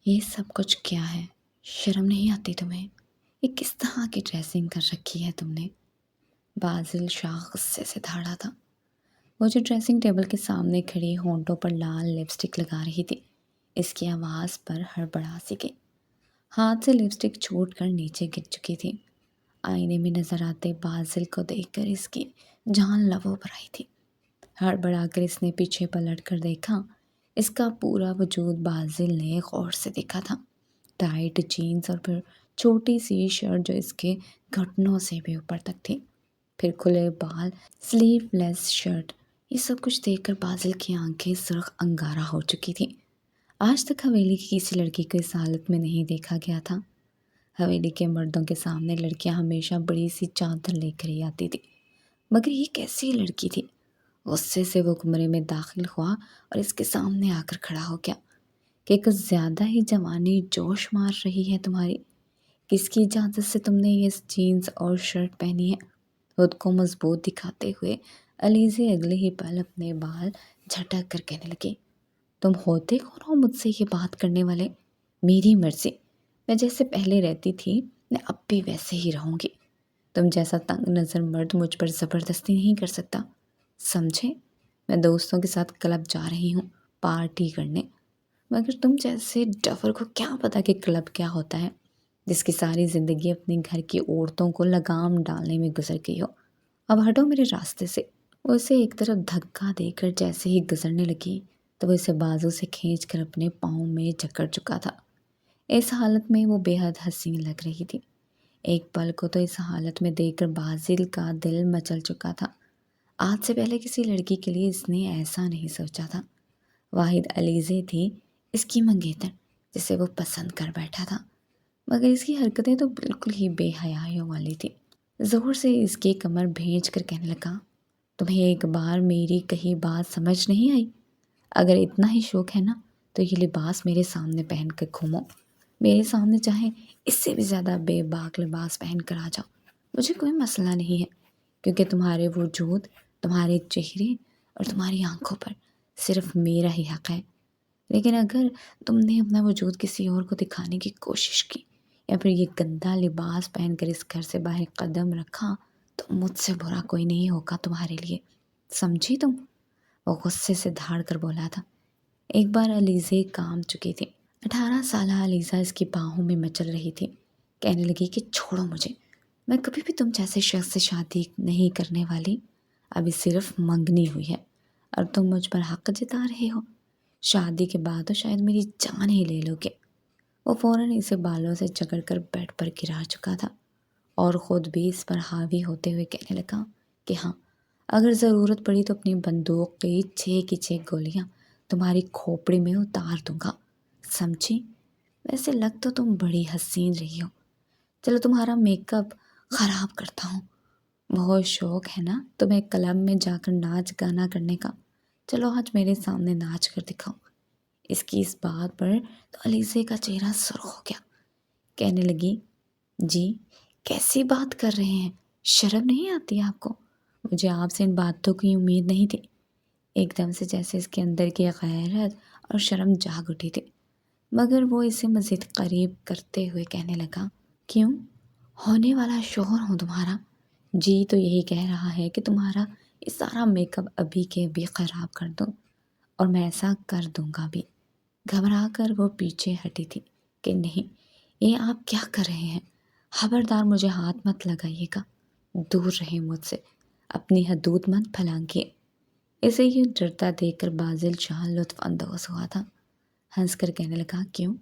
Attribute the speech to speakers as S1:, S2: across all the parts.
S1: یہ سب کچھ کیا ہے؟ شرم نہیں آتی تمہیں؟ یہ کس طرح کی ڈریسنگ کر رکھی ہے تم نے؟ بازل شاہ غصے سے دھاڑا تھا۔ وہ جو ڈریسنگ ٹیبل کے سامنے کھڑی ہونٹوں پر لال لپسٹک لگا رہی تھی، اس کی آواز پر ہڑبڑا سی گئی۔ ہاتھ سے لپسٹک چھوٹ کر نیچے گر چکی تھی۔ آئینے میں نظر آتے بازل کو دیکھ کر اس کی جان لبوں پر آئی تھی۔ ہڑبڑا کر اس نے پیچھے پلٹ کر دیکھا۔ اس کا پورا وجود بازل نے غور سے دیکھا تھا۔ ٹائٹ جینز اور پھر چھوٹی سی شرٹ جو اس کے گھٹنوں سے بھی اوپر تک تھی، پھر کھلے بال، سلیو لیس شرٹ۔ یہ سب کچھ دیکھ کر بازل کی آنکھیں سرخ انگارہ ہو چکی تھیں۔ آج تک حویلی کی کسی لڑکی کو اس حالت میں نہیں دیکھا گیا تھا۔ حویلی کے مردوں کے سامنے لڑکیاں ہمیشہ بڑی سی چادر لے کر ہی آتی تھی، مگر یہ کیسی لڑکی تھی؟ غصے سے وہ کمرے میں داخل ہوا اور اس کے سامنے آ کر کھڑا ہو گیا کہ کچھ زیادہ ہی جوانی جوش مار رہی ہے تمہاری۔ کس کی اجازت سے تم نے یہ جینز اور شرٹ پہنی ہے؟ خود کو مضبوط دکھاتے ہوئے علیزے اگلے ہی پل اپنے بال جھٹک کر کہنے لگی، تم ہوتے کون ہو مجھ سے یہ بات کرنے والے؟ میری مرضی، میں جیسے پہلے رہتی تھی میں اب بھی ویسے ہی رہوں گی۔ تم جیسا تنگ نظر مرد مجھ پر زبردستی نہیں کر سکتا، سمجھے؟ میں دوستوں کے ساتھ کلب جا رہی ہوں پارٹی کرنے، مگر تم جیسے ڈفر کو کیا پتا کہ کلب کیا ہوتا ہے، جس کی ساری زندگی اپنے گھر کی عورتوں کو لگام ڈالنے میں گزر گئی ہو۔ اب ہٹو میرے راستے سے۔ وہ اسے ایک طرف دھکا دے کر جیسے ہی گزرنے لگی تو وہ اسے بازو سے کھینچ کر اپنے پاؤں میں جکڑ چکا تھا۔ اس حالت میں وہ بے حد حسین لگ رہی تھی۔ ایک پل کو تو اس حالت میں دیکھ کر بازل کا دل مچل چکا تھا۔ آج سے پہلے کسی لڑکی کے لیے اس نے ایسا نہیں سوچا تھا۔ واحد علیزے تھی اس کی منگیتر جسے وہ پسند کر بیٹھا تھا، مگر اس کی حرکتیں تو بالکل ہی بے حیائیوں والی تھی۔ زور سے اس کی کمر بھینچ کر کہنے لگا، تمہیں ایک بار میری کہی بات سمجھ نہیں آئی؟ اگر اتنا ہی شوق ہے نا تو یہ لباس میرے سامنے پہن کر گھومو۔ میرے سامنے چاہے اس سے بھی زیادہ بے باک لباس پہن کر آ جاؤ، مجھے کوئی مسئلہ نہیں ہے، کیونکہ تمہارے وجود، تمہارے چہرے اور تمہاری آنکھوں پر صرف میرا ہی حق ہے۔ لیکن اگر تم نے اپنا وجود کسی اور کو دکھانے کی کوشش کی یا پھر یہ گندا لباس پہن کر اس گھر سے باہر قدم رکھا تو مجھ سے برا کوئی نہیں ہوگا تمہارے لیے، سمجھی تم؟ وہ غصے سے دھاڑ کر بولا تھا۔ ایک بار علیزے کام چکی تھی۔ 18 سالہ علیزہ اس کی باہوں میں مچل رہی تھی۔ کہنے لگی کہ چھوڑو مجھے، میں کبھی بھی تم جیسے شخص سے شادی نہیں کرنے والی۔ ابھی صرف منگنی ہوئی ہے اور تم مجھ پر حق جتا رہے ہو۔ شادی کے بعد تو شاید میری جان ہی لے لو گے۔ وہ فوراً اسے بالوں سے جکڑ کر بیڈ پر گرا چکا تھا اور خود بھی اس پر حاوی ہوتے ہوئے کہنے لگا کہ ہاں، اگر ضرورت پڑی تو اپنی بندوق کی 6 کی 6 گولیاں تمہاری کھوپڑی میں اتار دوں گا، سمجھی؟ ویسے لگ تو تم بڑی حسین رہی ہو۔ چلو تمہارا میک اپ خراب کرتا ہوں۔ بہت شوق ہے نا تمہیں کلب میں جا کر ناچ گانا کرنے کا، چلو آج میرے سامنے ناچ کر دکھاؤ۔ اس کی اس بات پر تو علیزے کا چہرہ سرخ ہو گیا۔ کہنے لگی، جی کیسی بات کر رہے ہیں؟ شرم نہیں آتی آپ کو؟ مجھے آپ سے ان باتوں کی امید نہیں تھی۔ ایک دم سے جیسے اس کے اندر کی غیرت اور شرم جاگ اٹھی تھی، مگر وہ اسے مزید قریب کرتے ہوئے کہنے لگا، کیوں؟ ہونے والا شوہر ہوں تمہارا، جی تو یہی کہہ رہا ہے کہ تمہارا یہ سارا میک اپ ابھی کے ابھی خراب کر دوں، اور میں ایسا کر دوں گا بھی۔ گھبرا کر وہ پیچھے ہٹی تھی کہ نہیں، یہ آپ کیا کر رہے ہیں؟ خبردار مجھے ہاتھ مت لگائیے گا، دور رہیں مجھ سے، اپنی حدود مت پھلانگیے۔ اسے یہ ڈرتا دیکھ کر بازل شاہ لطف اندوز ہوا تھا۔ ہنس کر کہنے لگا، کیوں؟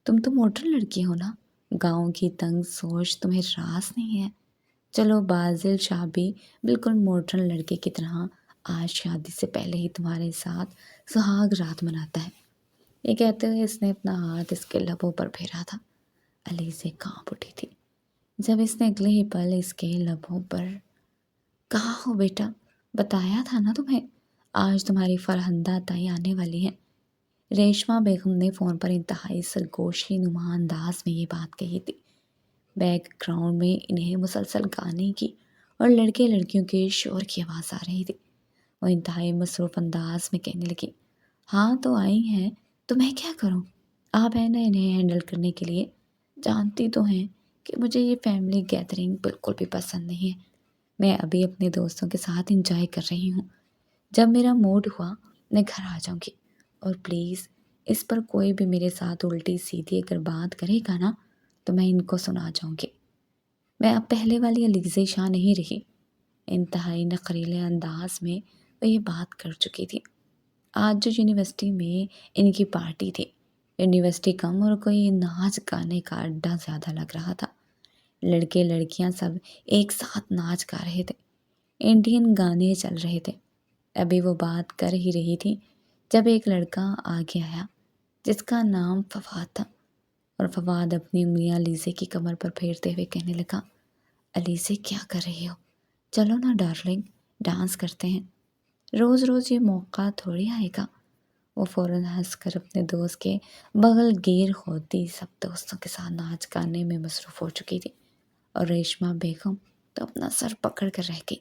S1: تم تو ماڈرن لڑکی ہو نا، گاؤں کی تنگ سوچ تمہیں راس نہیں ہے۔ چلو بازل شاہ بھی بالکل ماڈرن لڑکے کی طرح آج شادی سے پہلے ہی تمہارے ساتھ سہاگ رات مناتا ہے۔ یہ کہتے ہوئے اس نے اپنا ہاتھ اس کے لبوں پر پھیرا تھا۔ علیزے کانپ اٹھی تھی جب اس نے اگلے ہی پل اس کے لبوں پر، کہاں ہو بیٹا؟ بتایا تھا نا تمہیں، آج تمہاری فرہندہ تائی آنے والی ہے۔ ریشمہ بیگم نے فون پر انتہائی سرگوشی نما انداز میں یہ بات کہی تھی۔ بیک گراؤنڈ میں انہیں مسلسل گانے کی اور لڑکے لڑکیوں کے شور کی آواز آ رہی تھی۔ وہ انتہائی مصروف انداز میں کہنے لگی، ہاں تو آئی ہیں، تو میں کیا کروں؟ آپ ہیں نا انہیں ہینڈل کرنے کے لیے، جانتی تو ہیں کہ مجھے یہ فیملی گیدرنگ بالکل بھی پسند نہیں ہے۔ میں ابھی اپنے دوستوں کے ساتھ انجوائے کر رہی ہوں، جب میرا موڈ ہوا میں گھر آ جاؤں گی، اور پلیز اس پر کوئی بھی میرے ساتھ الٹی سیدھی اگر بات کرے گا نا تو میں ان کو سنا جاؤں گی۔ میں اب پہلے والی علیزہ شاہ نہیں رہی۔ انتہائی نخریلے انداز میں وہ یہ بات کر چکی تھی۔ آج جو یونیورسٹی میں ان کی پارٹی تھی، یونیورسٹی کم اور کوئی ناچ گانے کا اڈا زیادہ لگ رہا تھا۔ لڑکے لڑکیاں سب ایک ساتھ ناچ گا رہے تھے، انڈین گانے چل رہے تھے۔ ابھی وہ بات کر ہی رہی تھی جب ایک لڑکا آگے آیا جس کا نام فواد تھا، اور فواد اپنی انگلیاں علیزہ کی کمر پر پھیرتے ہوئے کہنے لگا، علیزہ کیا کر رہی ہو؟ چلو نا ڈارلنگ، ڈانس کرتے ہیں، روز روز یہ موقع تھوڑی آئے گا۔ وہ فوراً ہنس کر اپنے دوست کے بغل گیر ہوتی سب دوستوں کے ساتھ ناچ گانے میں مصروف ہو چکی تھی، اور ریشمہ بیگم تو اپنا سر پکڑ کر رہ گئی۔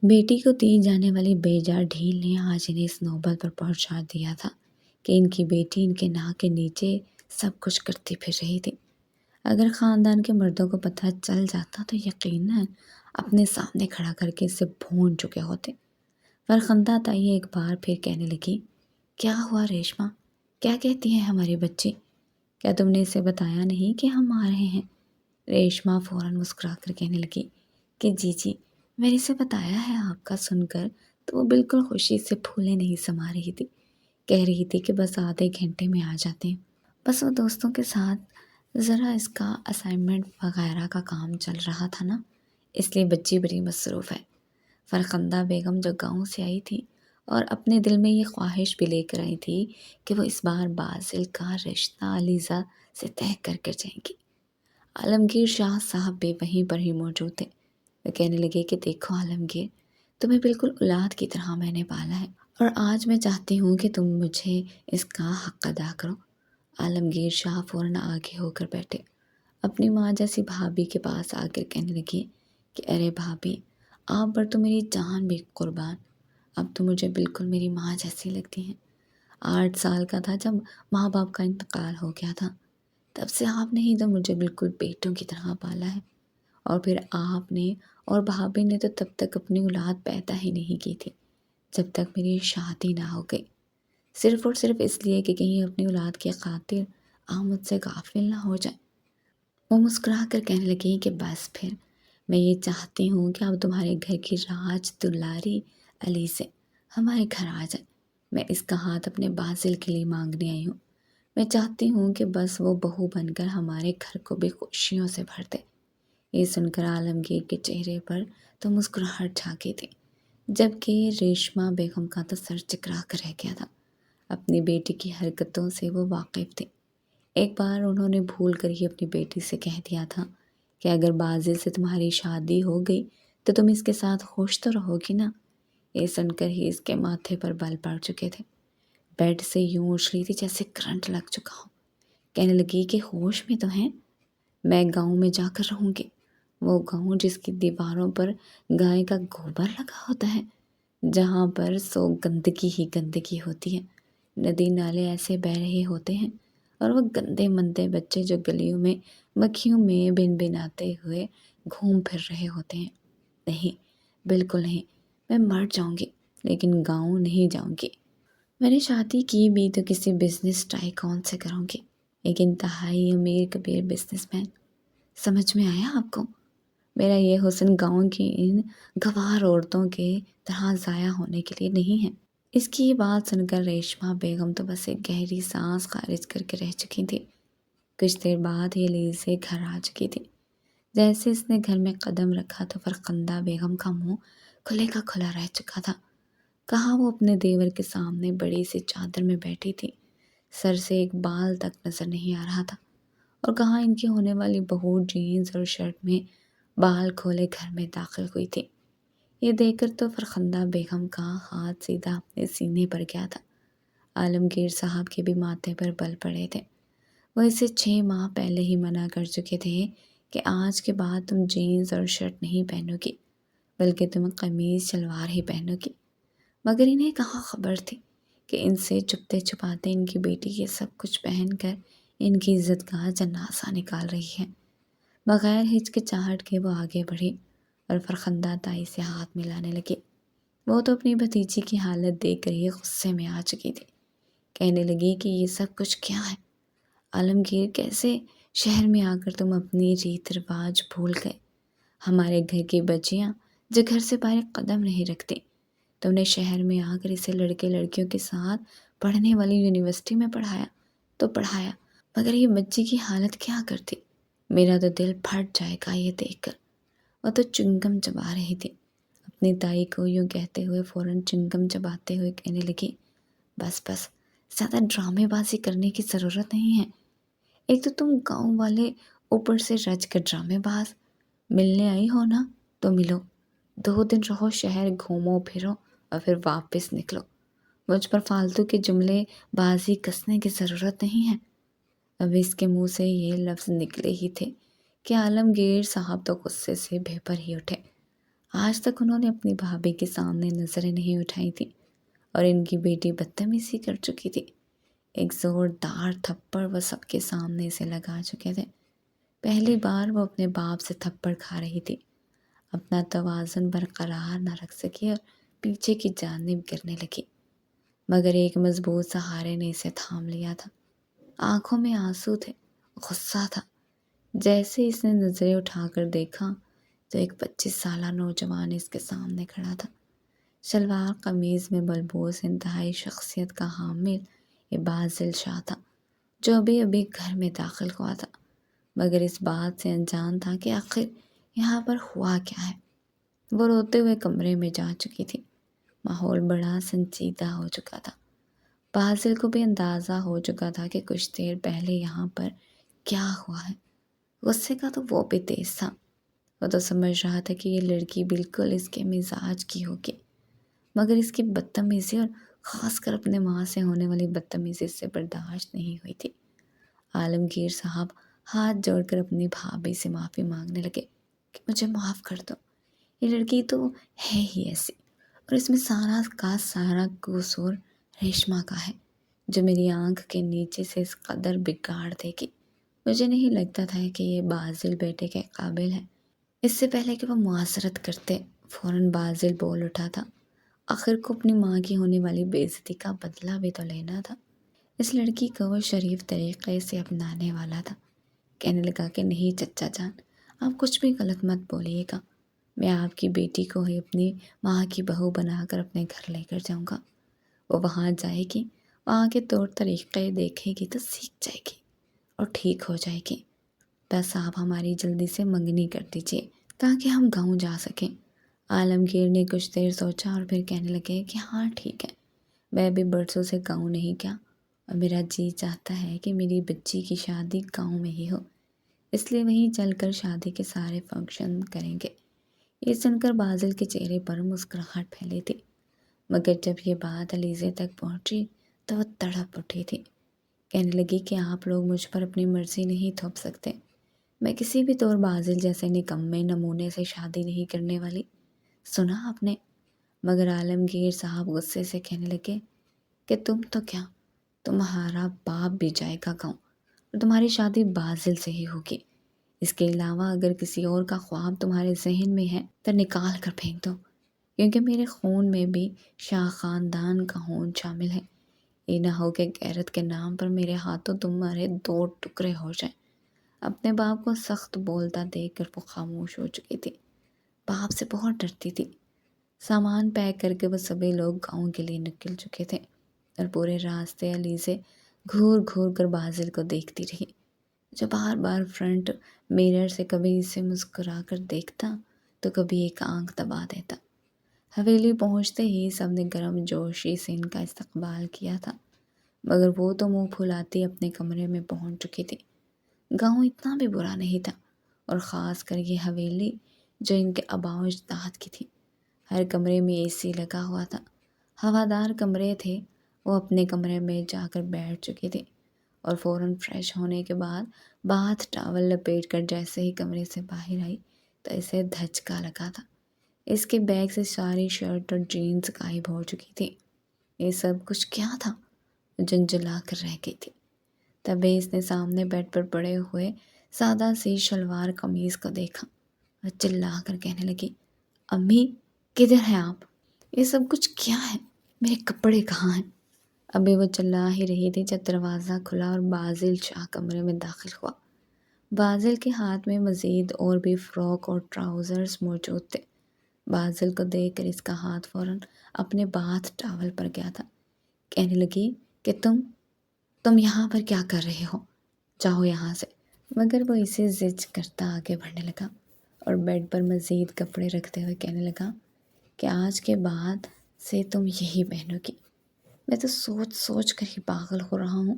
S1: بیٹی کو دی جانے والی بیجا ڈھیل نے آج انہیں اس نوبت پر پہنچا دیا تھا کہ ان کی بیٹی ان کے ناک کے نیچے سب کچھ کرتی پھر رہی تھی۔ اگر خاندان کے مردوں کو پتہ چل جاتا تو یقیناً اپنے سامنے کھڑا کر کے اسے بھون چکے ہوتے۔ فرخندہ تائی ایک بار پھر کہنے لگی، کیا ہوا ریشمہ؟ کیا کہتی ہیں ہماری بچی؟ کیا تم نے اسے بتایا نہیں کہ ہم آ رہے ہیں؟ ریشمہ فوراً مسکرا کر کہنے لگی کہ جی میں نے اسے بتایا ہے، آپ کا سن کر تو وہ بالکل خوشی سے پھولے نہیں سما رہی تھی۔ کہہ رہی تھی کہ بس آدھے گھنٹے میں آ جاتے ہیں، بس وہ دوستوں کے ساتھ ذرا اس کا اسائنمنٹ وغیرہ کا کام چل رہا تھا نا، اس لیے بچی بڑی مصروف ہے۔ فرخندہ بیگم جو گاؤں سے آئی تھی اور اپنے دل میں یہ خواہش بھی لے کر آئی تھی کہ وہ اس بار بازل کا رشتہ علیزہ سے طے کر کر جائیں گی۔ عالمگیر شاہ صاحب بھی وہیں پر ہی موجود تھے۔ وہ کہنے لگے کہ دیکھو عالمگیر، تمہیں بالکل اولاد کی طرح میں نے پالا ہے، اور آج میں چاہتی ہوں کہ تم مجھے اس کا حق ادا کرو۔ عالمگیر شاہ فوراً آگے ہو کر بیٹھے، اپنی ماں جیسی بھابھی کے پاس آ کر کہنے لگی کہ ارے بھابھی، آپ پر تو میری جان بھی قربان، اب تو مجھے بالکل میری ماں جیسی لگتی ہیں۔ 8 سال کا تھا جب ماں باپ کا انتقال ہو گیا تھا، تب سے آپ نے ہی تو مجھے بالکل بیٹوں کی طرح پالا ہے، اور پھر آپ نے اور بھابھی نے تو تب تک اپنی اولاد پیدا ہی نہیں کی تھی جب تک میری شادی نہ ہو گئی، صرف اور صرف اس لیے کہ کہیں اپنی اولاد کی خاطر آپ مجھ سے غافل نہ ہو جائیں۔ وہ مسکرا کر کہنے لگی کہ بس پھر میں یہ چاہتی ہوں کہ اب تمہارے گھر کی راج دلاری علی سے ہمارے گھر آ جائے۔ میں اس کا ہاتھ اپنے بازل کے لیے مانگنے آئی ہوں۔ میں چاہتی ہوں کہ بس وہ بہو بن کر ہمارے گھر کو بھی خوشیوں سے بھر دے۔ یہ سن کر عالمگیر کے چہرے پر تو مسکراہٹ چھا گئی تھی، جبکہ ریشمہ بیگم کا تو سر چکرا کر رہ گیا تھا۔ اپنی بیٹی کی حرکتوں سے وہ واقف تھی۔ ایک بار انہوں نے بھول کر ہی اپنی بیٹی سے کہہ دیا تھا کہ اگر بازل سے تمہاری شادی ہو گئی تو تم اس کے ساتھ خوش تو رہو گی نا۔ یہ سن کر ہی اس کے ماتھے پر بال پڑ چکے تھے، بیڈ سے یوں اچھ رہی تھی جیسے کرنٹ لگ چکا ہو۔ کہنے لگی کہ ہوش میں تو ہیں، میں گاؤں میں جا کر رہوں گی، وہ گاؤں جس کی دیواروں پر گائے کا گوبر لگا ہوتا ہے، جہاں پر سو گندگی ہی گندگی ہوتی ہے، ندی نالے ایسے بہہ رہے ہوتے ہیں، اور وہ گندے مندے بچے جو گلیوں میں مکھیوں میں بن بناتے ہوئے گھوم پھر رہے ہوتے ہیں۔ نہیں، بالکل نہیں، میں مر جاؤں گی لیکن گاؤں نہیں جاؤں گی۔ میں نے شادی کی بھی تو کسی بزنس ٹائکون سے کروں گی، ایک انتہائی امیر کبیر بزنس مین۔ سمجھ میں آیا آپ کو؟ میرا یہ حسن گاؤں کی ان گوار عورتوں کے طرح ضائع ہونے کے لیے نہیں ہے۔ اس کی یہ بات سن کر ریشمہ بیگم تو بس ایک گہری سانس خارج کر کے رہ چکی تھی۔ کچھ دیر بعد یہ علیزہ گھر آ چکی تھی۔ جیسے اس نے گھر میں قدم رکھا تو فرخندہ بیگم کا منہ کھلے کا کھلا رہ چکا تھا۔ کہاں وہ اپنے دیور کے سامنے بڑی سی چادر میں بیٹھی تھی، سر سے ایک بال تک نظر نہیں آ رہا تھا، اور کہاں ان کی ہونے والی بہو جینز اور شرٹ میں بال کھولے گھر میں داخل ہوئی تھی۔ یہ دیکھ کر تو فرخندہ بیگم کا ہاتھ سیدھا اپنے سینے پر گیا تھا۔ عالمگیر صاحب کے بھی ماتھے پر بل پڑے تھے۔ وہ اسے 6 ماہ پہلے ہی منع کر چکے تھے کہ آج کے بعد تم جینز اور شرٹ نہیں پہنو گی، بلکہ تم قمیض شلوار ہی پہنو گی، مگر انہیں کہاں خبر تھی کہ ان سے چھپتے چھپاتے ان کی بیٹی یہ سب کچھ پہن کر ان کی عزت کا جنازہ نکال رہی ہے۔ بغیر ہچکچاہٹ کے وہ آگے بڑھی اور فرخندہ تائی سے ہاتھ ملانے لگی۔ وہ تو اپنی بھتیجی کی حالت دیکھ کر ہی غصے میں آ چکی تھی۔ کہنے لگی کہ یہ سب کچھ کیا ہے؟ عالمگیر، کیسے شہر میں آ کر تم اپنی ریت رواج بھول گئے؟ ہمارے گھر کی بچیاں جو گھر سے باہر قدم نہیں رکھتی، تم نے شہر میں آ کر اسے لڑکے لڑکیوں کے ساتھ پڑھنے والی یونیورسٹی میں پڑھایا، مگر یہ بچی کی حالت کیا کرتی؟ میرا تو دل پھٹ جائے گا یہ دیکھ کر۔ وہ تو چنگم چبا رہی تھی۔ اپنی تائی کو یوں کہتے ہوئے فوراً چنگم چباتے ہوئے کہنے لگی، بس بس، زیادہ ڈرامے بازی کرنے کی ضرورت نہیں ہے۔ ایک تو تم گاؤں والے، اوپر سے رچ کر ڈرامے باز۔ ملنے آئی ہو نا تو ملو، 2 دن رہو شہر، گھومو پھرو اور پھر واپس نکلو۔ مجھ پر فالتو کے جملے بازی کسنے کی ضرورت نہیں ہے۔ اب اس کے منہ سے یہ لفظ نکلے ہی تھے کہ عالمگیر صاحب تو غصے سے بے پر ہی اٹھے۔ آج تک انہوں نے اپنی بھابھی کے سامنے نظریں نہیں اٹھائی تھی اور ان کی بیٹی بدتمیزی کر چکی تھی۔ ایک زوردار تھپڑ وہ سب کے سامنے سے لگا چکے تھے۔ پہلی بار وہ اپنے باپ سے تھپڑ کھا رہی تھی۔ اپنا توازن برقرار نہ رکھ سکی اور پیچھے کی جانب گرنے لگی، مگر ایک مضبوط سہارے نے اسے تھام لیا تھا۔ آنکھوں میں آنسو تھے، غصہ تھا۔ جیسے اس نے نظریں اٹھا کر دیکھا تو ایک 25 سالہ نوجوان اس کے سامنے کھڑا تھا۔ شلوار قمیض میں بلبوس انتہائی شخصیت کا حامل یہ بازل شاہ تھا، جو ابھی ابھی گھر میں داخل ہوا تھا، مگر اس بات سے انجان تھا کہ آخر یہاں پر ہوا کیا ہے۔ وہ روتے ہوئے کمرے میں جا چکی تھی۔ ماحول بڑا سنجیدہ ہو چکا تھا۔ بازل کو بھی اندازہ ہو چکا تھا کہ کچھ دیر پہلے یہاں پر کیا ہوا ہے۔ غصے کا تو وہ بھی تیز تھا۔ وہ تو سمجھ رہا تھا کہ یہ لڑکی بالکل اس کے مزاج کی ہوگی، مگر اس کی بدتمیزی اور خاص کر اپنے ماں سے ہونے والی بدتمیزی سے برداشت نہیں ہوئی تھی۔ عالمگیر صاحب ہاتھ جوڑ کر اپنی بھابھی سے معافی مانگنے لگے کہ مجھے معاف کر دو، یہ لڑکی تو ہے ہی ایسی، اور اس میں سارا کا سارا قصور ریشما کا ہے، جو میری آنکھ کے نیچے سے اس قدر بگاڑ دے گی۔ مجھے نہیں لگتا تھا کہ یہ بازل بیٹے کے قابل ہے۔ اس سے پہلے کہ وہ معذرت کرتے، فوراً بازل بول اٹھا تھا، آخر کو اپنی ماں کی ہونے والی بے عزتی کا بدلہ بھی تو لینا تھا۔ اس لڑکی کو وہ شریف طریقے سے اپنانے والا تھا۔ کہنے لگا کہ نہیں چچا جان، آپ کچھ بھی غلط مت بولیے گا۔ میں آپ کی بیٹی کو ہی اپنی ماں کی بہو بنا کر اپنے گھر لے کر جاؤں گا۔ وہ وہاں جائے گی، وہاں کے طور طریقے دیکھے گی تو سیکھ جائے گی اور ٹھیک ہو جائے گی۔ بس آپ ہماری جلدی سے منگنی کر دیجیے تاکہ ہم گاؤں جا سکیں۔ عالمگیر نے کچھ دیر سوچا اور پھر کہنے لگے کہ ہاں ٹھیک ہے، میں بھی برسوں سے گاؤں نہیں گیا اور میرا جی چاہتا ہے کہ میری بچی کی شادی گاؤں میں ہی ہو، اس لیے وہیں چل کر شادی کے سارے فنکشن کریں گے۔ یہ سن کر بازل کے چہرے پر مسکراہٹ پھیلی تھی، مگر جب یہ بات علیزے تک پہنچی تو وہ تڑپ اٹھی تھی۔ کہنے لگی کہ آپ لوگ مجھ پر اپنی مرضی نہیں تھوپ سکتے۔ میں کسی بھی طور بازل جیسے نکمے نمونے سے شادی نہیں کرنے والی، سنا آپ نے؟ مگر عالمگیر صاحب غصے سے کہنے لگے کہ تم تو کیا، تمہارا باپ بھی جائے گا گاؤں اور تمہاری شادی بازل سے ہی ہوگی۔ اس کے علاوہ اگر کسی اور کا خواب تمہارے ذہن میں ہے تو نکال کر پھینک دو، کیونکہ میرے خون میں بھی شاہ خاندان کا خون شامل ہے۔ یہ نہ ہو کہ غیرت کے نام پر میرے ہاتھوں تمہارے 2 ٹکڑے ہو جائیں۔ اپنے باپ کو سخت بولتا دیکھ کر وہ خاموش ہو چکی تھی۔ باپ سے بہت ڈرتی تھی۔ سامان پیک کر کے وہ سبھی لوگ گاؤں کے لیے نکل چکے تھے اور پورے راستے علیزے گھور گھور کر بازل کو دیکھتی رہی، جو بار بار فرنٹ میرر سے کبھی اسے مسکرا کر دیکھتا تو کبھی ایک آنکھ دبا دیتا۔ حویلی پہنچتے ہی سب نے گرم جوشی سے ان کا استقبال کیا تھا، مگر وہ تو منہ پھلاتی اپنے کمرے میں پہنچ چکی تھی۔ گاؤں اتنا بھی برا نہیں تھا، اور خاص کر یہ حویلی جو ان کے آباء و اجداد کی تھی۔ ہر کمرے میں اے سی لگا ہوا تھا، ہوادار کمرے تھے۔ وہ اپنے کمرے میں جا کر بیٹھ چکی تھی اور فوراً فریش ہونے کے بعد باتھ ٹاول لپیٹ کر جیسے ہی کمرے سے باہر آئی تو اسے دھچکا لگا تھا۔ اس کے بیگ سے ساری شرٹ اور جینز غائب ہو چکی تھی۔ یہ سب کچھ کیا تھا؟ جنجلا کر رہ گئی تھی۔ تبھی اس نے سامنے بیڈ پر پڑے ہوئے سادہ سی شلوار قمیض کو دیکھا اور چلا کر کہنے لگی، امی کدھر ہیں آپ؟ یہ سب کچھ کیا ہے؟ میرے کپڑے کہاں ہیں؟ ابھی وہ چلا ہی رہی تھی جب دروازہ کھلا اور بازل شاہ کمرے میں داخل ہوا۔ بازل کے ہاتھ میں مزید اور بھی فراک اور ٹراؤزرز موجود تھے۔ بازل کو دیکھ کر اس کا ہاتھ فوراً اپنے باتھ ٹاول پر گیا تھا۔ کہنے لگی کہ تم یہاں پر کیا کر رہے ہو؟ جاؤ یہاں سے۔ مگر وہ اسے زج کرتا آگے بڑھنے لگا اور بیڈ پر مزید کپڑے رکھتے ہوئے کہنے لگا کہ آج کے بعد سے تم یہی پہنو گی۔ میں تو سوچ سوچ کر ہی پاگل ہو رہا ہوں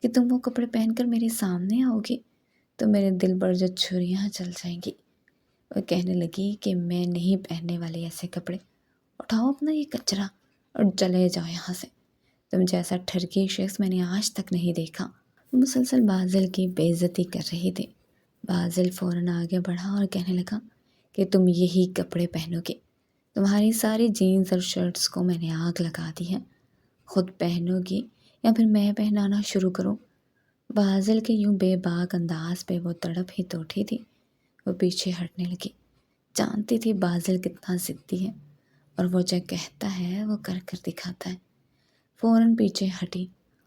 S1: کہ تم وہ کپڑے پہن کر میرے سامنے آؤ گی تو میرے دل پر جو چھریاں چل جائیں گی۔ وہ کہنے لگی کہ میں نہیں پہننے والی ایسے کپڑے، اٹھاؤ اپنا یہ کچرا اور چلے جاؤ یہاں سے۔ تم جیسا ٹھرکی شخص میں نے آج تک نہیں دیکھا۔ وہ مسلسل بازل کی بے عزتی کر رہی تھی۔ بازل فوراً آگے بڑھا اور کہنے لگا کہ تم یہی کپڑے پہنو گے، تمہاری ساری جینز اور شرٹس کو میں نے آگ لگا دی ہے، خود پہنو گی یا پھر میں پہنانا شروع کروں؟ بازل کے یوں بے باک انداز پہ وہ تڑپ ہی تو اٹھی تھی۔ وہ پیچھے ہٹنے لگی، جانتی تھی بازل کتنا ضدی ہے اور وہ جو کہتا ہے وہ کر کر دکھاتا ہے۔ فوراً پیچھے ہٹی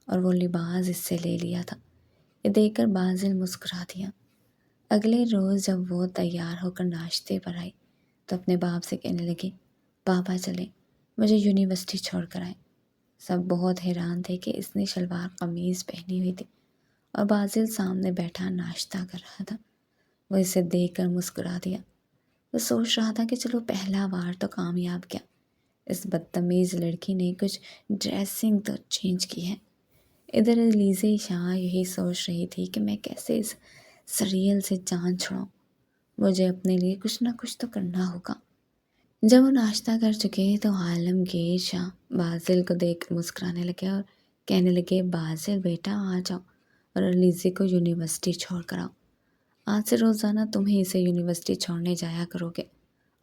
S1: اور وہ لباس اس سے لے لیا تھا۔ یہ دیکھ کر بازل مسکرا دیا۔ اگلے روز جب وہ تیار ہو کر ناشتے پر آئی تو اپنے باپ سے کہنے لگی، پاپا چلے مجھے یونیورسٹی چھوڑ کر آئے۔ سب بہت حیران تھے کہ اس نے شلوار قمیض پہنی ہوئی تھی اور بازل سامنے بیٹھا ناشتہ کر رہا تھا۔ وہ اسے دیکھ کر مسکرا دیا۔ وہ سوچ رہا تھا کہ چلو پہلا وار تو کامیاب گیا، اس بدتمیز لڑکی نے کچھ ڈریسنگ تو چینج کی ہے۔ ادھر لیزی شاہ یہی سوچ رہی تھی کہ میں کیسے اس سریل سے جان چھڑاؤں، مجھے اپنے لیے کچھ نہ کچھ تو کرنا ہوگا۔ جب وہ ناشتہ کر چکے تو عالمگیر شاہ بازل کو دیکھ کر مسکرانے لگے اور کہنے لگے، بازل بیٹا آ جاؤ اور لیزی کو یونیورسٹی چھوڑ کر آؤ۔ آج سے روزانہ تم ہی اسے یونیورسٹی چھوڑنے جایا کرو گے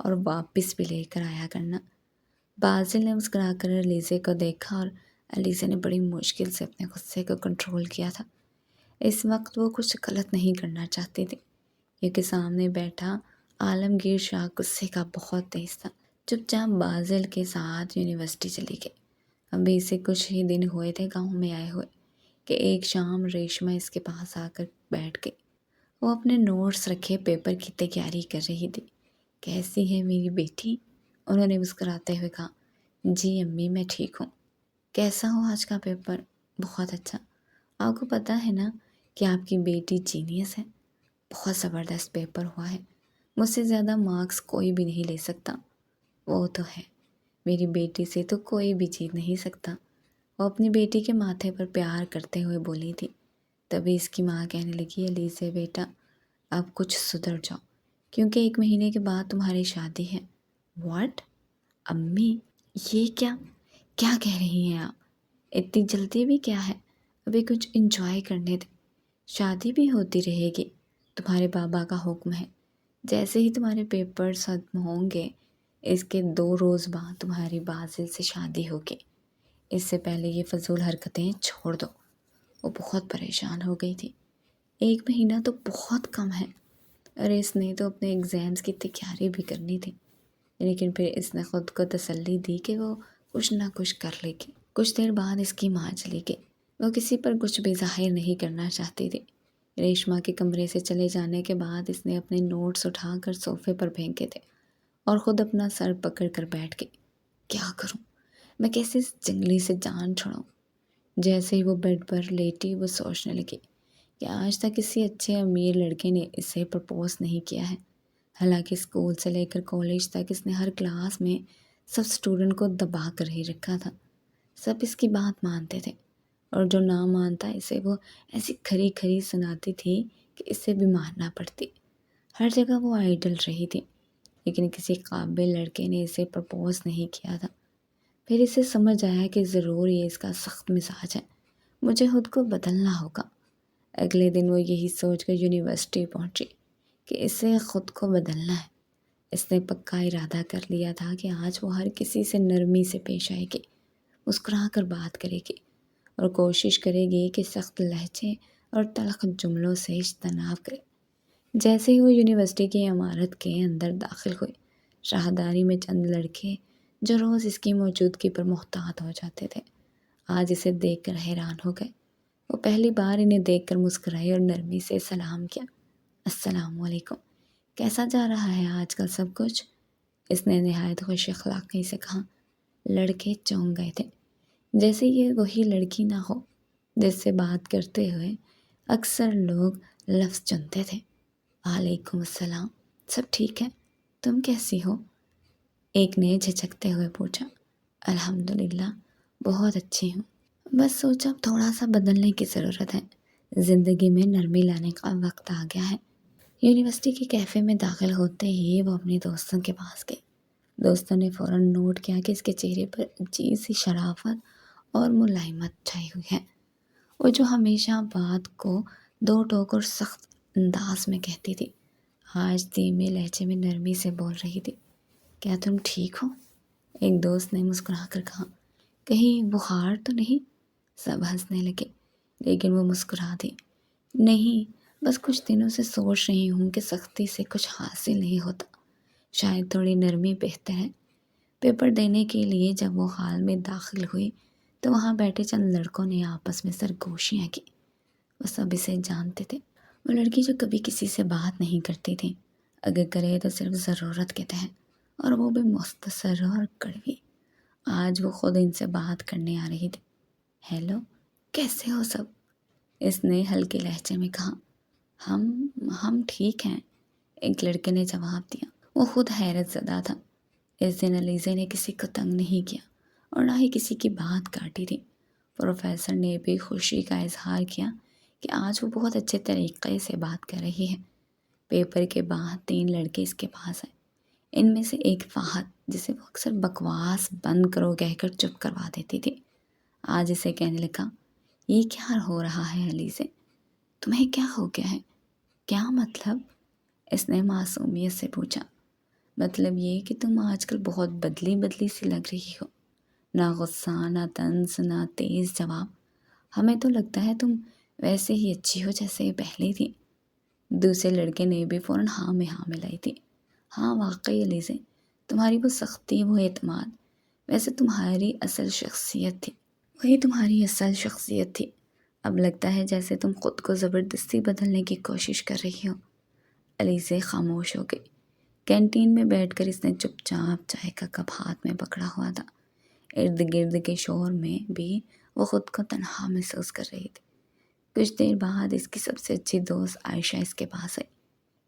S1: اور واپس بھی لے کر آیا کرنا۔ بازل نے مسکرا کر لیزی کو دیکھا اور لیزی نے بڑی مشکل سے اپنے غصے کو کنٹرول کیا تھا۔ اس وقت وہ کچھ غلط نہیں کرنا چاہتی تھی کیونکہ سامنے بیٹھا عالمگیر شاہ غصے کا بہت تیز تھا۔ چپ چاپ بازل کے ساتھ یونیورسٹی چلی گئی۔ ابھی اسے کچھ ہی دن ہوئے تھے گاؤں میں آئے ہوئے کہ ایک شام ریشمہ اس کے پاس آ کر بیٹھ گئی۔ وہ اپنے نوٹس رکھے پیپر کی تیاری کر رہی تھی۔ کیسی ہے میری بیٹی؟ انہوں نے مسکراتے ہوئے کہا۔ جی امی میں ٹھیک ہوں۔ کیسا ہو آج کا پیپر؟ بہت اچھا۔ آپ کو پتہ ہے نا کہ آپ کی بیٹی جینیس ہے؟ بہت زبردست پیپر ہوا ہے، مجھ سے زیادہ مارکس کوئی بھی نہیں لے سکتا۔ وہ تو ہے، میری بیٹی سے تو کوئی بھی جیت نہیں سکتا۔ وہ اپنی بیٹی کے ماتھے پر پیار کرتے ہوئے بولی تھی۔ تبھی اس کی ماں کہنے لگی، لیزی بیٹا اب کچھ سدھر جاؤ کیونکہ 1 مہینے کے بعد تمہاری شادی ہے۔ واٹ؟ امی یہ کیا کہہ رہی ہیں آپ؟ اتنی جلدی بھی کیا ہے؟ ابھی کچھ انجوائے کرنے دیں، شادی بھی ہوتی رہے گی، تمہارے بابا کا حکم ہے۔ جیسے ہی تمہارے پیپرز ختم ہوں گے اس کے 2 روز بعد تمہاری بازل سے شادی ہوگی۔ اس سے پہلے یہ فضول حرکتیں چھوڑ دو۔ وہ بہت پریشان ہو گئی تھی۔ 1 مہینہ تو بہت کم ہے، اور اس نے تو اپنے ایگزامز کی تیاری بھی کرنی تھی۔ لیکن پھر اس نے خود کو تسلی دی کہ وہ کچھ نہ کچھ کر لے گی۔ کچھ دیر بعد اس کی ماں چلی گئی۔ وہ کسی پر کچھ بھی ظاہر نہیں کرنا چاہتی تھی۔ ریشمہ کے کمرے سے چلے جانے کے بعد اس نے اپنے نوٹس اٹھا کر صوفے پر پھینکے تھے اور خود اپنا سر پکڑ کر بیٹھ گئی۔ کیا کروں؟ میں کیسے اس جنگلی سے جان چھڑاؤں؟ جیسے ہی وہ بیڈ پر لیٹی وہ سوچنے لگی کہ آج تک کسی اچھے امیر لڑکے نے اسے پرپوز نہیں کیا ہے۔ حالانکہ اسکول سے لے کر کالج تک اس نے ہر کلاس میں سب اسٹوڈنٹ کو دبا کر ہی رکھا تھا۔ سب اس کی بات مانتے تھے اور جو نہ مانتا اسے وہ ایسی کھری کھری سناتی تھی کہ اسے بھی ماننا پڑتی۔ ہر جگہ وہ آئیڈل رہی تھی، لیکن کسی قابل لڑکے نے اسے پرپوز نہیں کیا تھا۔ پھر اسے سمجھ آیا کہ ضرور یہ اس کا سخت مزاج ہے، مجھے خود کو بدلنا ہوگا۔ اگلے دن وہ یہی سوچ کر یونیورسٹی پہنچی کہ اسے خود کو بدلنا ہے۔ اس نے پکا ارادہ کر لیا تھا کہ آج وہ ہر کسی سے نرمی سے پیش آئے گی، مسکرا کر بات کرے گی اور کوشش کرے گی کہ سخت لہجے اور تلخ جملوں سے اجتناب کرے۔ جیسے ہی وہ یونیورسٹی کی عمارت کے اندر داخل ہوئی، راہداری میں چند لڑکے جو روز اس کی موجودگی پر محتاط ہو جاتے تھے، آج اسے دیکھ کر حیران ہو گئے۔ وہ پہلی بار انہیں دیکھ کر مسکرائی اور نرمی سے سلام کیا۔ السلام علیکم، کیسا جا رہا ہے آج کل سب کچھ؟ اس نے نہایت خوش اخلاقی سے کہا۔ لڑکے چونک گئے تھے، جیسے یہ وہی لڑکی نہ ہو جس سے بات کرتے ہوئے اکثر لوگ لفظ چنتے تھے۔ وعلیکم السلام، سب ٹھیک ہے؟ تم کیسی ہو؟ ایک نے جھجکتے ہوئے پوچھا۔ الحمدللہ، بہت اچھی ہوں، بس سوچا اب تھوڑا سا بدلنے کی ضرورت ہے، زندگی میں نرمی لانے کا وقت آ گیا ہے۔ یونیورسٹی کے کیفے میں داخل ہوتے ہی وہ اپنی دوستوں کے پاس گئی۔ دوستوں نے فوراً نوٹ کیا کہ اس کے چہرے پر عجیب سی شرافت اور ملائمت چھائی ہوئی ہے۔ وہ جو ہمیشہ بات کو دو ٹوک اور سخت انداز میں کہتی تھی، آج دھیمے لہجے میں نرمی سے بول رہی تھی۔ کیا تم ٹھیک ہو؟ ایک دوست نے مسکرا کر کہا۔ کہیں بخار تو نہیں؟ سب ہنسنے لگے، لیکن وہ مسکرا دی۔ نہیں، بس کچھ دنوں سے سوچ رہی ہوں کہ سختی سے کچھ حاصل نہیں ہوتا، شاید تھوڑی نرمی بہتر ہے۔ پیپر دینے کے لیے جب وہ ہال میں داخل ہوئی تو وہاں بیٹھے چند لڑکوں نے آپس میں سرگوشیاں کی۔ وہ سب اسے جانتے تھے، وہ لڑکی جو کبھی کسی سے بات نہیں کرتی تھی، اگر کرے تو صرف ضرورت کے تحت، اور وہ بھی مختصر اور کڑوی۔ آج وہ خود ان سے بات کرنے آ رہی تھی۔ ہیلو، کیسے ہو سب؟ اس نے ہلکے لہجے میں کہا۔ ہم ٹھیک ہیں، ایک لڑکے نے جواب دیا۔ وہ خود حیرت زدہ تھا۔ اس دن علیزہ نے کسی کو تنگ نہیں کیا اور نہ ہی کسی کی بات کاٹی تھی۔ پروفیسر نے بھی خوشی کا اظہار کیا کہ آج وہ بہت اچھے طریقے سے بات کر رہی ہے۔ پیپر کے بعد 3 لڑکے اس کے پاس آئے۔ ان میں سے ایک فہد، جسے وہ اکثر بکواس بند کرو کہہ کر چپ کروا دیتی تھی، آج اسے کہنے لگا، یہ کیا ہو رہا ہے علیزہ؟ تمہیں کیا ہو گیا ہے؟ کیا مطلب؟ اس نے معصومیت سے پوچھا۔ مطلب یہ کہ تم آج کل بہت بدلی سی لگ رہی ہو، نہ غصہ، نہ طنز، نہ تیز جواب۔ ہمیں تو لگتا ہے تم ویسے ہی اچھی ہو جیسے پہلے تھی۔ دوسرے لڑکے نے بھی فوراً ہاں میں ہاں ملائی تھی۔ ہاں واقعی علیزہ، تمہاری وہ سختی، وہ اعتماد، ویسے تمہاری اصل شخصیت تھی، وہی تمہاری اصل شخصیت تھی۔ اب لگتا ہے جیسے تم خود کو زبردستی بدلنے کی کوشش کر رہی ہو۔ علیزہ خاموش ہو گئی۔ کینٹین میں بیٹھ کر اس نے چپ چاپ چائے کا کپ ہاتھ میں پکڑا ہوا تھا۔ ارد گرد کے شور میں بھی وہ خود کو تنہا محسوس کر رہی تھی۔ کچھ دیر بعد اس کی سب سے اچھی دوست عائشہ اس کے پاس آئی۔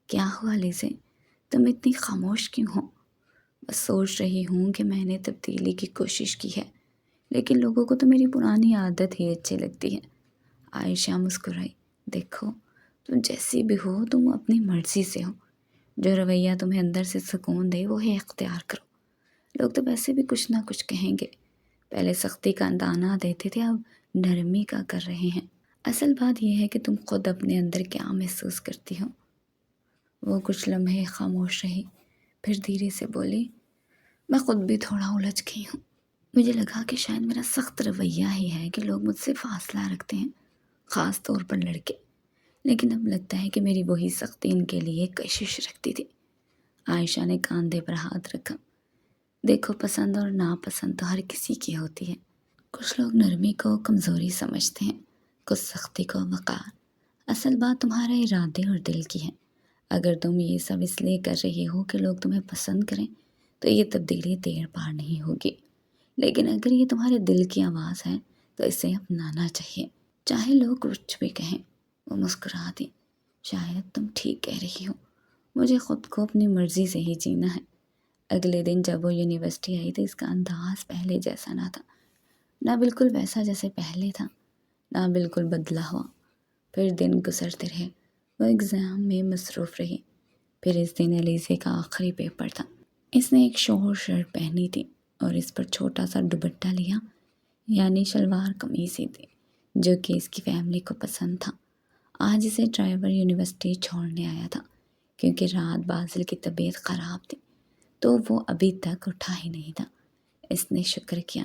S1: کیا ہوا علیزہ، تم اتنی خاموش کیوں ہو؟ بس سوچ رہی ہوں کہ میں نے تبدیلی کی کوشش کی ہے، لیکن لوگوں کو تو میری پرانی عادت ہی اچھی لگتی ہے۔ عائشہ مسکرائی۔ دیکھو، تم جیسی بھی ہو، تم اپنی مرضی سے ہو۔ جو رویہ تمہیں اندر سے سکون دے وہی اختیار کرو۔ لوگ تو ویسے بھی کچھ نہ کچھ کہیں گے۔ پہلے سختی کا اندازہ دیتے تھے، اب نرمی کا کر رہے ہیں۔ اصل بات یہ ہے کہ تم خود اپنے اندر کیا محسوس کرتی ہو۔ وہ کچھ لمحے خاموش رہی، پھر دھیرے سے بولی، میں خود بھی تھوڑا الجھ گئی ہوں۔ مجھے لگا کہ شاید میرا سخت رویہ ہی ہے کہ لوگ مجھ سے فاصلہ رکھتے ہیں، خاص طور پر لڑکے، لیکن اب لگتا ہے کہ میری وہی سختی ان کے لیے کشش رکھتی تھی۔ عائشہ نے کاندھے پر ہاتھ رکھا۔ دیکھو، پسند اور ناپسند تو ہر کسی کی ہوتی ہے۔ کچھ لوگ نرمی کو کمزوری سمجھتے ہیں، کچھ سختی کو وقار۔ اصل بات تمہارے ارادے اور دل کی ہے۔ اگر تم یہ سب اس لیے کر رہی ہو کہ لوگ تمہیں پسند کریں تو یہ تبدیلی دیر پار نہیں ہوگی، لیکن اگر یہ تمہارے دل کی آواز ہے تو اسے اپنانا چاہیے، چاہے لوگ کچھ بھی کہیں۔ وہ مسکرا دی۔ شاید تم ٹھیک کہہ رہی ہو، مجھے خود کو اپنی مرضی سے ہی جینا ہے۔ اگلے دن جب وہ یونیورسٹی آئی تو اس کا انداز پہلے جیسا نہ تھا، نہ بالکل ویسا جیسے پہلے تھا، نہ بالکل بدلا ہوا۔ پھر دن گزرتے رہے، وہ ایگزام میں مصروف رہی۔ پھر اس دن علیزہ کا آخری پیپر تھا۔ اس نے ایک شور شرٹ پہنی تھی اور اس پر چھوٹا سا دوپٹہ لیا، یعنی شلوار قمیص ہی تھی، جو کہ اس کی فیملی کو پسند تھا۔ آج اسے ڈرائیور یونیورسٹی چھوڑنے آیا تھا، کیونکہ رات بازل کی طبیعت خراب تھی تو وہ ابھی تک اٹھا ہی نہیں تھا۔ اس نے شکر کیا،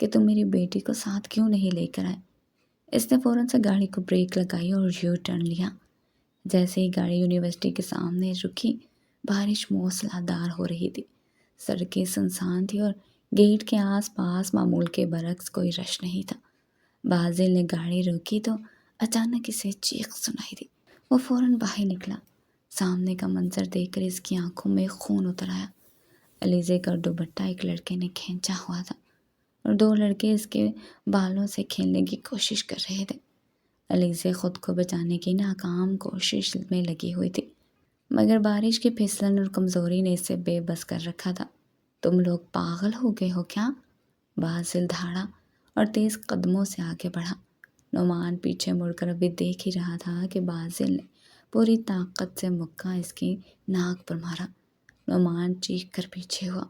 S1: کہ تم میری بیٹی کو ساتھ کیوں نہیں لے کر آئے۔ اس نے فوراً سے گاڑی کو بریک لگائی اور یو ٹرن لیا۔ جیسے ہی گاڑی یونیورسٹی کے سامنے رکی، بارش موسلا دار ہو رہی تھی۔ سڑکیں سنسان تھی اور گیٹ کے آس پاس معمول کے برعکس کوئی رش نہیں تھا۔ بازل نے گاڑی روکی تو اچانک اسے چیخ سنائی دی۔ وہ فوراً باہر نکلا۔ سامنے کا منظر دیکھ کر اس کی آنکھوں میں خون اتر آیا۔ علیزے کا دوپٹہ ایک لڑکے نے کھینچا ہوا تھا اور دو لڑکے اس کے بالوں سے کھیلنے کی کوشش کر رہے تھے۔ علیزے خود کو بچانے کی ناکام کوشش میں لگی ہوئی تھی، مگر بارش کی پھسلن اور کمزوری نے اسے بے بس کر رکھا تھا۔ تم لوگ پاگل ہو گئے ہو کیا؟ بازل دھاڑا اور تیز قدموں سے آگے بڑھا۔ نعمان پیچھے مڑ کر ابھی دیکھ ہی رہا تھا کہ بازل نے پوری طاقت سے مکہ اس کی ناک پر مارا۔ نعمان چیخ کر پیچھے ہوا۔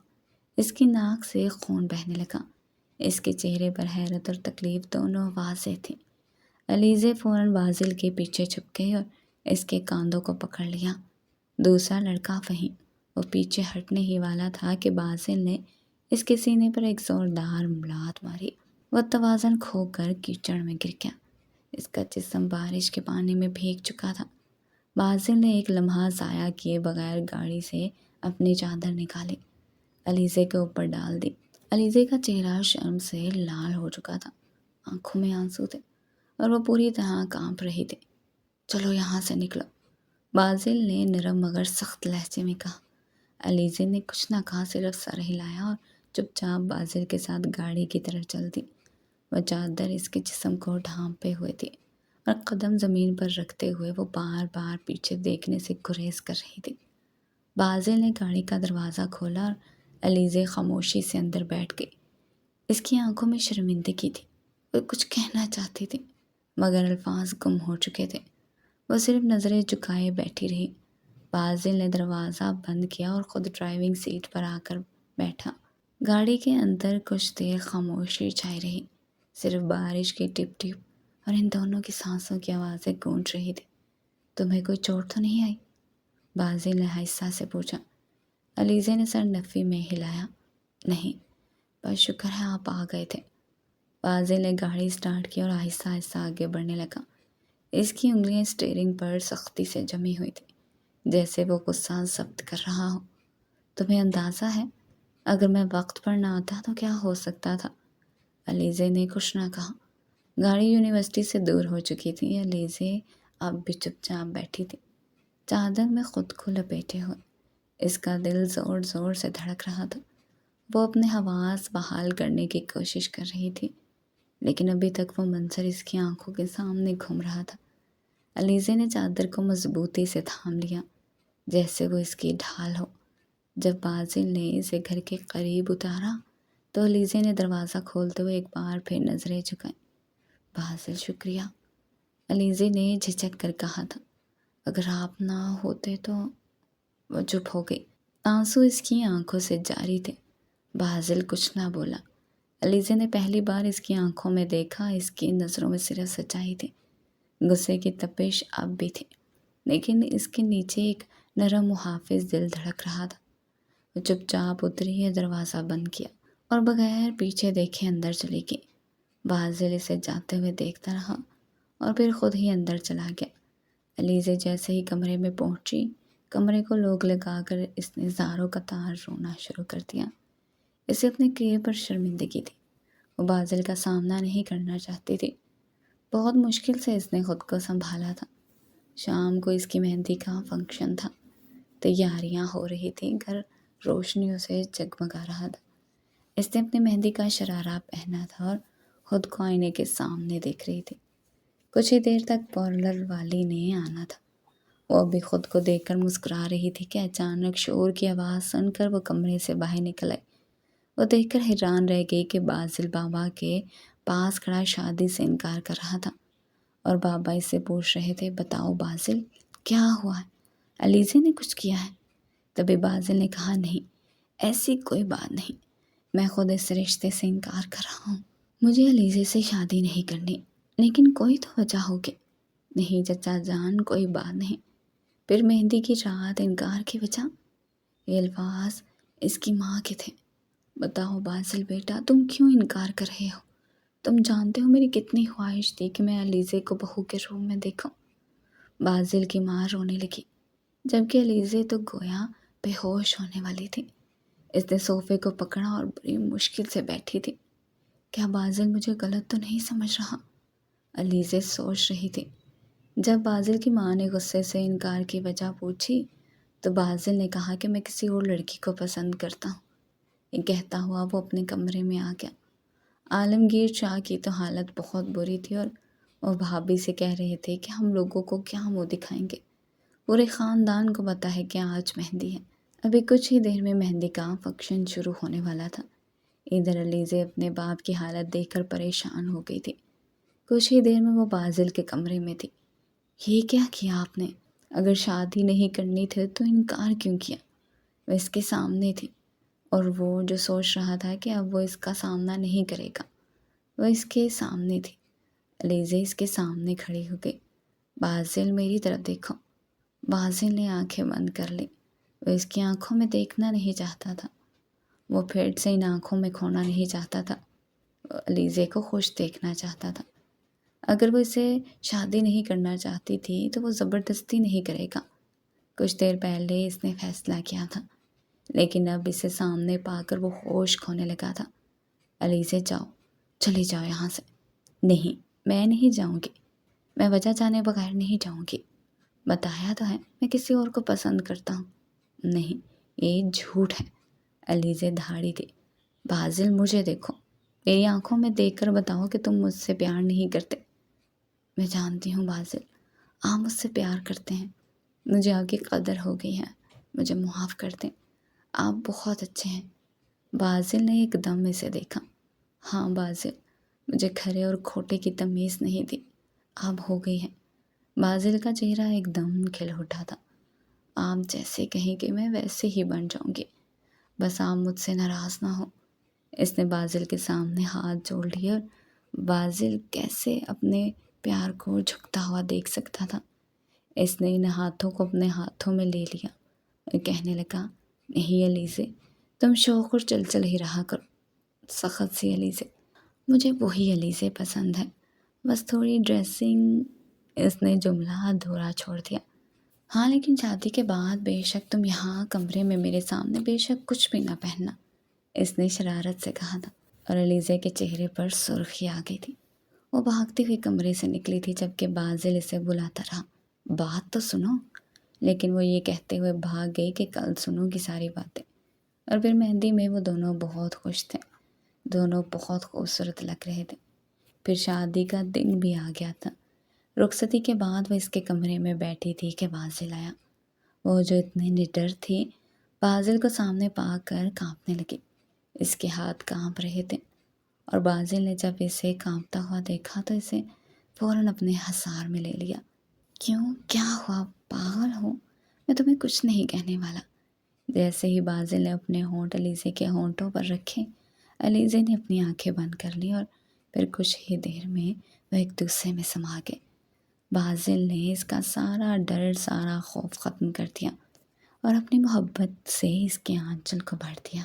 S1: اس کی ناک سے خون بہنے لگا۔ اس کے چہرے پر حیرت اور تکلیف دونوں واضح تھیں۔ علیزے فوراً بازل کے پیچھے چھپ گئی اور اس کے کاندھوں کو پکڑ لیا۔ دوسرا لڑکا وہیں، وہ پیچھے ہٹنے ہی والا تھا کہ بازل نے اس کے سینے پر ایک زوردار لات ماری۔ وہ توازن کھو کر کیچڑ میں گر گیا۔ اس کا جسم بارش کے پانی میں بھیگ چکا تھا۔ بازل نے ایک لمحہ ضائع کیے بغیر گاڑی سے اپنی چادر نکالی، علیزے کے اوپر ڈال دی۔ علیزے کا چہرہ شرم سے لال ہو چکا تھا، آنکھوں میں آنسو تھے اور وہ پوری طرح کانپ رہی تھی۔ چلو یہاں سے نکلو، بازل نے نرم مگر سخت لہجے میں کہا۔ علیزے نے کچھ نہ کہا، صرف سر ہلایا اور چپ چاپ بازل کے ساتھ گاڑی کی طرف چل دی۔ وہ چادر اس کے جسم کو ڈھانپے ہوئے تھی اور قدم زمین پر رکھتے ہوئے وہ بار بار پیچھے دیکھنے سے گریز کر رہی تھی۔ بازل نے گاڑی کا دروازہ کھولا اور علیزے خاموشی سے اندر بیٹھ گئی۔ اس کی آنکھوں میں شرمندگی تھی۔ وہ کچھ کہنا چاہتی تھی مگر الفاظ گم ہو چکے تھے۔ وہ صرف نظریں جھکائے بیٹھی رہی۔ بازل نے دروازہ بند کیا اور خود ڈرائیونگ سیٹ پر آ کر بیٹھا۔ گاڑی کے اندر کچھ دیر خاموشی چھائی رہی، صرف بارش کی ٹپ ٹپ اور ان دونوں کی سانسوں کی آوازیں گونج رہی تھی۔ تمہیں کوئی چوٹ تو نہیں آئی؟ بازل نے آہستہ سے پوچھا۔ علیزے نے سر نفی میں ہلایا۔ نہیں، بس شکر ہے آپ آ گئے تھے۔ بازل نے گاڑی سٹارٹ کی اور آہستہ آہستہ آگے بڑھنے لگا۔ اس کی انگلیاں اسٹیئرنگ پر سختی سے جمی ہوئی تھی، جیسے وہ غصہ ضبط کر رہا ہو۔ تمہیں اندازہ ہے اگر میں وقت پر نہ آتا تو کیا ہو سکتا تھا؟ علیزے نے کچھ نہ کہا۔ گاڑی یونیورسٹی سے دور ہو چکی تھی۔ علیزے اب بھی چپ چاپ بیٹھی تھی، چادر میں خود کو لپیٹے ہوئے۔ اس کا دل زور زور سے دھڑک رہا تھا۔ وہ اپنے حواس بحال کرنے کی کوشش کر رہی تھی، لیکن ابھی تک وہ منظر اس کی آنکھوں کے سامنے گھوم رہا تھا۔ علیزے نے چادر کو مضبوطی سے تھام لیا، جیسے وہ اس کی ڈھال ہو۔ جب بازل نے اسے گھر کے قریب اتارا تو علیزے نے دروازہ کھولتے ہوئے ایک بار پھر نظریں جھکائیں۔ بازل شکریہ، علیزے نے جھجک کر کہا تھا۔ اگر آپ نہ ہوتے تو… وہ چپ ہو گئی۔ آنسو اس کی آنکھوں سے جاری تھے۔ بازل کچھ نہ بولا۔ علیزے نے پہلی بار اس کی آنکھوں میں دیکھا۔ اس کی نظروں میں صرف سچائی تھی۔ غصے کی تپش اب بھی تھی، لیکن اس کے نیچے ایک نرم محافظ دل دھڑک رہا تھا۔ وہ چپ چاپ اتری ہے، دروازہ بند کیا اور بغیر پیچھے دیکھے اندر چلی گئی۔ بازل اسے جاتے ہوئے دیکھتا رہا اور پھر خود ہی اندر چلا گیا۔ علیزے جیسے ہی کمرے میں پہنچی، کمرے کو لوگ لگا کر اس نے زاروں قطار رونا شروع کر دیا۔ اسے اپنے کیے پر شرمندگی تھی۔ وہ بازل کا سامنا نہیں کرنا چاہتی تھی۔ بہت مشکل سے اس نے خود کو سنبھالا تھا۔ شام کو اس کی مہندی کا فنکشن تھا۔ تیاریاں ہو رہی تھیں، گھر روشنیوں سے جگمگا رہا تھا۔ اس نے اپنی مہندی کا شرارہ پہنا تھا اور خود کو آئینے کے سامنے دیکھ رہی تھی۔ کچھ ہی دیر تک پارلر والی نے آنا تھا۔ وہ بھی خود کو دیکھ کر مسکرا رہی تھی کہ اچانک شور کی آواز سن کر وہ کمرے سے باہر نکل آئی۔ وہ دیکھ کر حیران رہ گئی کہ بازل بابا کے پاس کھڑا شادی سے انکار کر رہا تھا اور بابا اس سے پوچھ رہے تھے، بتاؤ بازل کیا ہوا ہے؟ علیزے نے کچھ کیا ہے؟ تبھی بازل نے کہا، نہیں، ایسی کوئی بات نہیں، میں خود اس رشتے سے انکار کر رہا ہوں۔ مجھے علیزے سے شادی نہیں کرنی، لیکن کوئی تو وجہ ہوگی۔ نہیں چچا جان، کوئی بات نہیں۔ پھر مہندی کی رات انکار کی وجہ؟ یہ الفاظ اس کی ماں کے تھے۔ بتاؤ بازل بیٹا، تم کیوں انکار کر رہے ہو؟ تم جانتے ہو میری کتنی خواہش تھی کہ میں علیزے کو بہو کے روم میں دیکھوں۔ بازل کی ماں رونے لگی، جبکہ علیزے تو گویا بے ہوش ہونے والی تھی۔ اس نے صوفے کو پکڑا اور بڑی مشکل سے بیٹھی تھی۔ کیا بازل مجھے غلط تو نہیں سمجھ رہا؟ علیزے سوچ رہی تھی۔ جب بازل کی ماں نے غصے سے انکار کی وجہ پوچھی تو بازل نے کہا کہ میں کسی اور لڑکی کو پسند کرتا ہوں۔ یہ کہتا ہوا وہ اپنے کمرے میں آ گیا۔ عالمگیر شاہ کی تو حالت بہت بری تھی اور وہ بھابھی سے کہہ رہے تھے کہ ہم لوگوں کو کیا منہ دکھائیں گے، پورے خاندان کو پتہ ہے کہ آج مہندی ہے۔ ابھی کچھ ہی دیر میں مہندی کا فنکشن شروع ہونے والا تھا۔ ادھر علیزے اپنے باپ کی حالت دیکھ کر پریشان ہو گئی تھی۔ کچھ ہی دیر میں وہ بازل کے کمرے میں تھی۔ یہ کیا کیا آپ نے؟ اگر شادی نہیں کرنی تھی تو انکار کیوں کیا؟ وہ اس کے سامنے تھی اور وہ جو سوچ رہا تھا کہ اب وہ اس کا سامنا نہیں کرے گا، وہ اس کے سامنے تھی۔ علیزے اس کے سامنے کھڑی ہو گئی۔ بازل میری طرف دیکھو۔ بازل نے آنکھیں بند کر لی۔ وہ اس کی آنکھوں میں دیکھنا نہیں چاہتا تھا۔ وہ پھر سے ان آنکھوں میں کھونا نہیں چاہتا تھا۔ وہ علیزے کو خوش دیکھنا چاہتا تھا۔ اگر وہ اسے شادی نہیں کرنا چاہتی تھی تو وہ زبردستی نہیں کرے گا۔ کچھ دیر پہلے اس نے فیصلہ کیا تھا، لیکن اب اسے سامنے پا کر وہ ہوش کھونے لگا تھا۔ علیزے جاؤ، چلی جاؤ یہاں سے۔ نہیں، میں نہیں جاؤں گی۔ میں وجہ جانے بغیر نہیں جاؤں گی۔ بتایا تو ہے میں کسی اور کو پسند کرتا ہوں۔ نہیں، یہ جھوٹ ہے۔ علیزے دھاڑی دی۔ بازل مجھے دیکھو، میری آنکھوں میں دیکھ کر بتاؤ کہ تم مجھ سے پیار نہیں کرتے۔ میں جانتی ہوں بازل، آپ مجھ سے پیار کرتے ہیں۔ مجھے آپ کی قدر ہو گئی ہے، مجھے معاف کر دیں۔ آپ بہت اچھے ہیں۔ بازل نے ایک دم اسے دیکھا۔ ہاں بازل، مجھے کھرے اور کھوٹے کی تمیز نہیں دی، اب ہو گئی ہے۔ بازل کا چہرہ ایک دم کھل اٹھا تھا۔ آپ جیسے کہیں کہ میں ویسے ہی بن جاؤں گی، بس آپ مجھ سے ناراض نہ ہو۔ اس نے بازل کے سامنے ہاتھ جوڑ لیے اور بازل کیسے اپنے پیار کو جھکتا ہوا دیکھ سکتا تھا۔ اس نے ان ہاتھوں کو اپنے ہاتھوں میں لے لیا اور کہنے لگا، نہیں علیزے، تم شوق اور چل ہی رہا کرو۔ سخت سی علیزے، مجھے وہی علیزے پسند ہے، بس تھوڑی ڈریسنگ۔ اس نے جملہ ادھورا چھوڑ دیا۔ ہاں لیکن شادی کے بعد بے شک تم یہاں کمرے میں میرے سامنے بے شک کچھ بھی نہ پہننا، اس نے شرارت سے کہا تھا، اور علیزے کے چہرے پر سرخی آ گئی تھی۔ وہ بھاگتی ہوئی کمرے سے نکلی تھی جبکہ بازل اسے بلاتا رہا، بات تو سنو۔ لیکن وہ یہ کہتے ہوئے بھاگ گئی کہ کل سنوں گی ساری باتیں۔ اور پھر مہندی میں وہ دونوں بہت خوش تھے، دونوں بہت خوبصورت لگ رہے تھے۔ پھر شادی کا دن بھی آ گیا تھا۔ رخصتی کے بعد وہ اس کے کمرے میں بیٹھی تھی کہ بازل آیا۔ وہ جو اتنی نڈر تھی، بازل کو سامنے پا کر کانپنے لگی۔ اس کے ہاتھ کانپ رہے تھے اور بازل نے جب اسے کانپتا ہوا دیکھا تو اسے فوراً اپنے حصار میں لے لیا۔ کیوں؟ کیا ہوا؟ پاگل ہو؟ میں تمہیں کچھ نہیں کہنے والا۔ جیسے ہی بازل نے اپنے ہونٹ علیزے کے ہونٹوں پر رکھے، علیزے نے اپنی آنکھیں بند کر لی اور پھر کچھ ہی دیر میں وہ ایک دوسرے میں سما گئے۔ بازل نے اس کا سارا ڈر، سارا خوف ختم کر دیا اور اپنی محبت سے اس کے آنچل کو بھر دیا۔